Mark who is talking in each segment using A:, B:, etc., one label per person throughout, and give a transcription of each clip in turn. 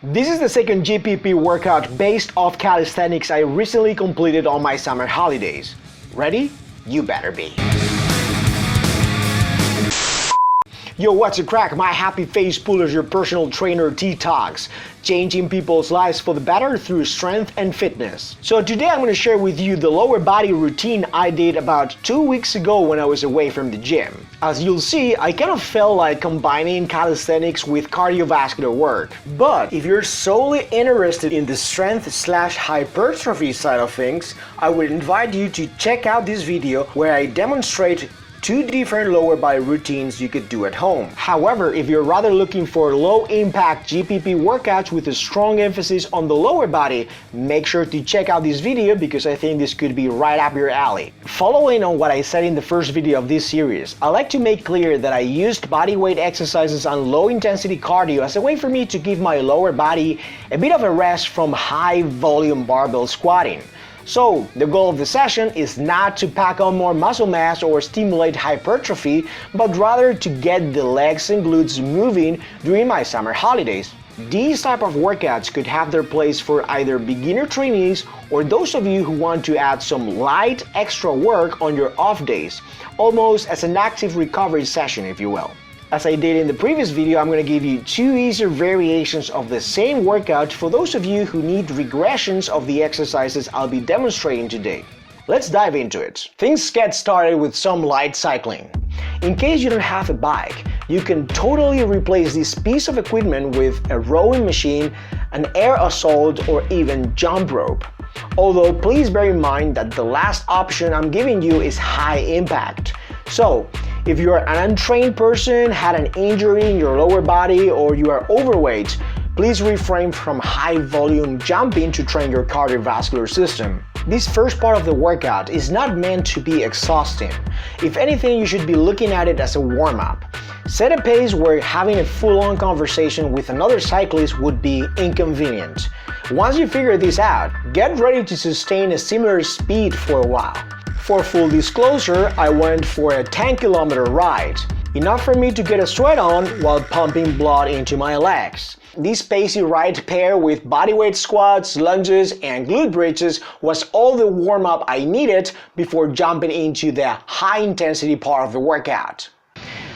A: This is the second GPP workout based off calisthenics I recently completed on my summer holidays. Ready? You better be. Yo, what's a crack? My happy face pullers, your personal trainer T-Tox, changing people's lives for the better through strength and fitness. So today I'm going to share with you the lower body routine I did about 2 weeks ago when I was away from the gym. As you'll see, I kind of felt like combining calisthenics with cardiovascular work. But if you're solely interested in the strength/hypertrophy side of things, I would invite you to check out this video where I demonstrate 2 different lower body routines you could do at home. However, if you're rather looking for low-impact GPP workouts with a strong emphasis on the lower body, make sure to check out this video because I think this could be right up your alley. Following on what I said in the first video of this series, I like to make clear that I used bodyweight exercises and low-intensity cardio as a way for me to give my lower body a bit of a rest from high-volume barbell squatting. So, the goal of the session is not to pack on more muscle mass or stimulate hypertrophy, but rather to get the legs and glutes moving during my summer holidays. These type of workouts could have their place for either beginner trainees or those of you who want to add some light extra work on your off days, almost as an active recovery session if you will. As I did in the previous video, I'm going to give you 2 easier variations of the same workout for those of you who need regressions of the exercises I'll be demonstrating today. Let's dive into it. Things get started with some light cycling. In case you don't have a bike, you can totally replace this piece of equipment with a rowing machine, an air assault, or even jump rope. Although please bear in mind that the last option I'm giving you is high impact. So, if you are an untrained person, had an injury in your lower body, or you are overweight, please refrain from high volume jumping to train your cardiovascular system. This first part of the workout is not meant to be exhausting. If anything, you should be looking at it as a warm-up. Set a pace where having a full-on conversation with another cyclist would be inconvenient. Once you figure this out, get ready to sustain a similar speed for a while. For full disclosure, I went for a 10-kilometer ride, enough for me to get a sweat on while pumping blood into my legs. This pacey ride paired with bodyweight squats, lunges, and glute bridges was all the warm-up I needed before jumping into the high-intensity part of the workout.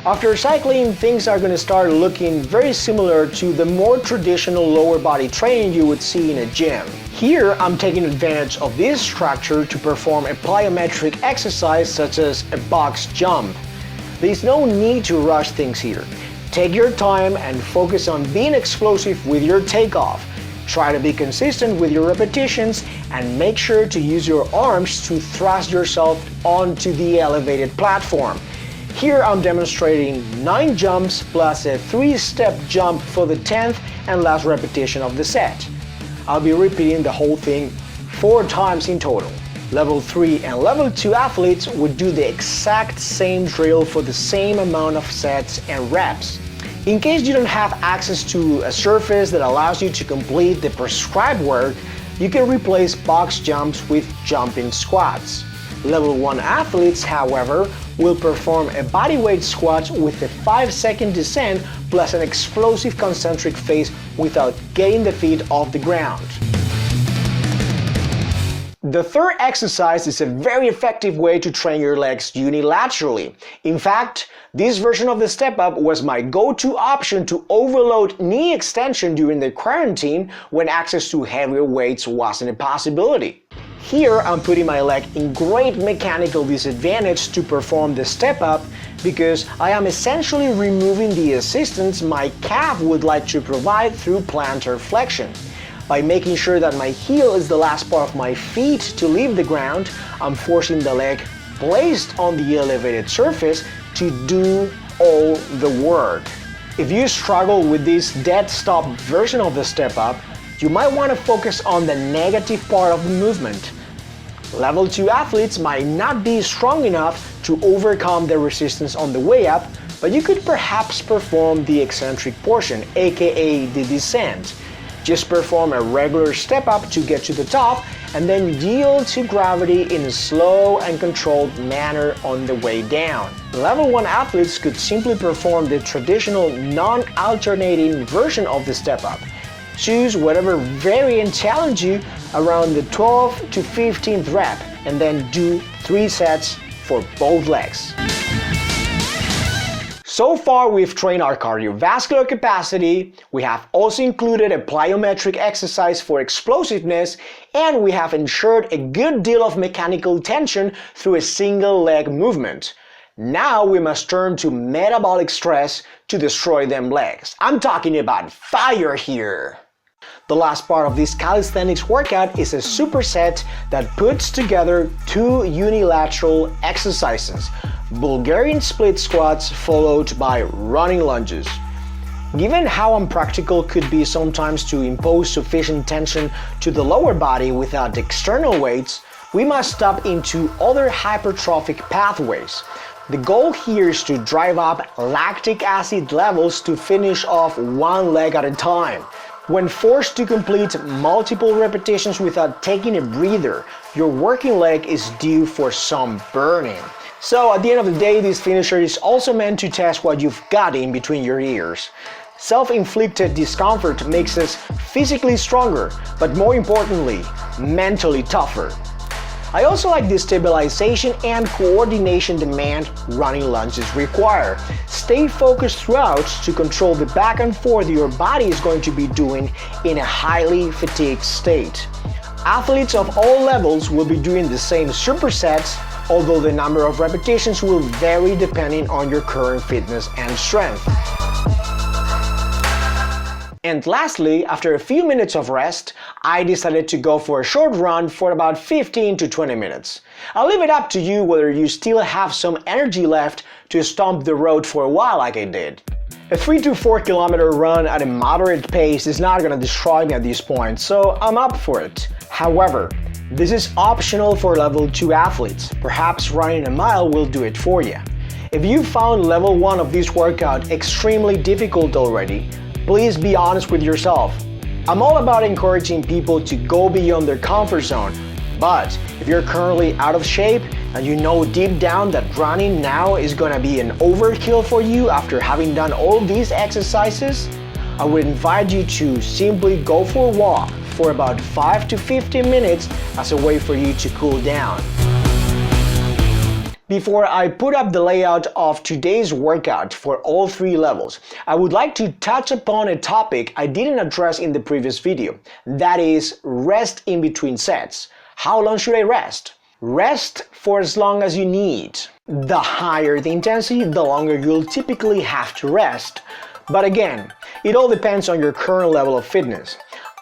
A: After cycling, things are going to start looking very similar to the more traditional lower body training you would see in a gym. Here, I'm taking advantage of this structure to perform a plyometric exercise such as a box jump. There's no need to rush things here. Take your time and focus on being explosive with your takeoff. Try to be consistent with your repetitions and make sure to use your arms to thrust yourself onto the elevated platform. Here I'm demonstrating 9 jumps plus a 3-step jump for the 10th and last repetition of the set. I'll be repeating the whole thing 4 times in total. Level 3 and Level 2 athletes would do the exact same drill for the same amount of sets and reps. In case you don't have access to a surface that allows you to complete the prescribed work, you can replace box jumps with jumping squats. Level 1 athletes, however, will perform a bodyweight squat with a 5-second descent plus an explosive concentric phase without getting the feet off the ground. The third exercise is a very effective way to train your legs unilaterally. In fact, this version of the step-up was my go-to option to overload knee extension during the quarantine when access to heavier weights wasn't a possibility. Here, I'm putting my leg in great mechanical disadvantage to perform the step-up because I am essentially removing the assistance my calf would like to provide through plantar flexion. By making sure that my heel is the last part of my feet to leave the ground, I'm forcing the leg placed on the elevated surface to do all the work. If you struggle with this dead stop version of the step-up, you might want to focus on the negative part of the movement. Level 2 athletes might not be strong enough to overcome the resistance on the way up, but you could perhaps perform the eccentric portion, aka the descent. Just perform a regular step up to get to the top and then yield to gravity in a slow and controlled manner on the way down. Level 1 athletes could simply perform the traditional non-alternating version of the step up. Choose whatever variant challenges you around the 12th to 15th rep, and then do 3 sets for both legs. So far, we've trained our cardiovascular capacity, we have also included a plyometric exercise for explosiveness, and we have ensured a good deal of mechanical tension through a single leg movement. Now we must turn to metabolic stress to destroy them legs. I'm talking about fire here! The last part of this calisthenics workout is a superset that puts together 2 unilateral exercises, Bulgarian split squats followed by running lunges. Given how unpractical could be sometimes to impose sufficient tension to the lower body without external weights, we must tap into other hypertrophic pathways. The goal here is to drive up lactic acid levels to finish off one leg at a time. When forced to complete multiple repetitions without taking a breather, your working leg is due for some burning. So at the end of the day, this finisher is also meant to test what you've got in between your ears. Self-inflicted discomfort makes us physically stronger, but more importantly, mentally tougher. I also like the stabilization and coordination demand running lunges require. Stay focused throughout to control the back and forth your body is going to be doing in a highly fatigued state. Athletes of all levels will be doing the same supersets, although the number of repetitions will vary depending on your current fitness and strength. And lastly, after a few minutes of rest, I decided to go for a short run for about 15 to 20 minutes. I'll leave it up to you whether you still have some energy left to stomp the road for a while like I did. A 3 to 4 kilometer run at a moderate pace is not gonna destroy me at this point, so I'm up for it. However, this is optional for level 2 athletes. Perhaps running a mile will do it for you. If you found level 1 of this workout extremely difficult already, please be honest with yourself. I'm all about encouraging people to go beyond their comfort zone, but if you're currently out of shape and you know deep down that running now is gonna be an overkill for you after having done all these exercises, I would invite you to simply go for a walk for about 5 to 15 minutes as a way for you to cool down. Before I put up the layout of today's workout for all 3 levels, I would like to touch upon a topic I didn't address in the previous video. That is rest in between sets. How long should I rest? Rest for as long as you need. The higher the intensity, the longer you'll typically have to rest. But again, it all depends on your current level of fitness.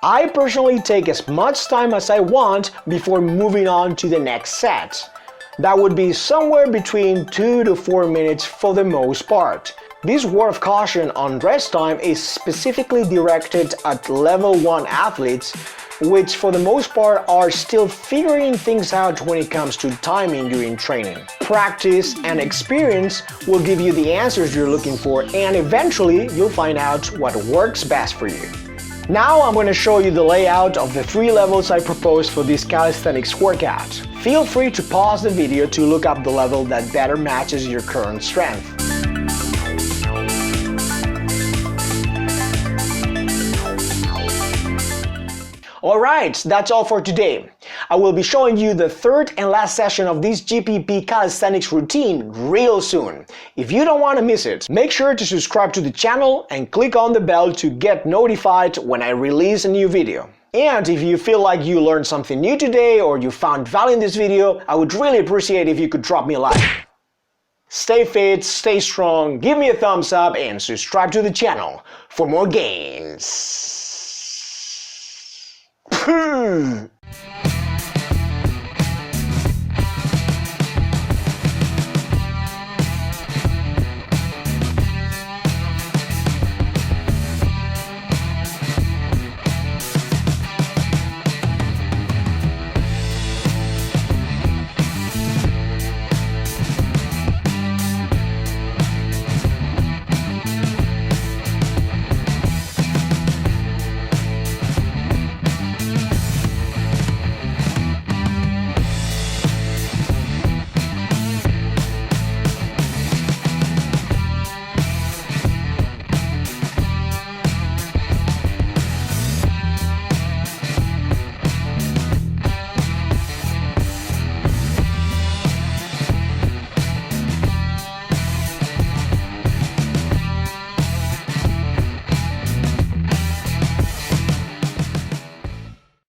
A: I personally take as much time as I want before moving on to the next set. That would be somewhere between 2 to 4 minutes for the most part. This word of caution on rest time is specifically directed at level 1 athletes, which for the most part are still figuring things out when it comes to timing during training. Practice and experience will give you the answers you're looking for, and eventually you'll find out what works best for you. Now I'm going to show you the layout of the 3 levels I proposed for this calisthenics workout. Feel free to pause the video to look up the level that better matches your current strength. Alright, that's all for today. I will be showing you the 3rd and last session of this GPP calisthenics routine real soon. If you don't want to miss it, make sure to subscribe to the channel and click on the bell to get notified when I release a new video. And if you feel like you learned something new today or you found value in this video, I would really appreciate if you could drop me a like. Stay fit, stay strong, give me a thumbs up and subscribe to the channel for more gains.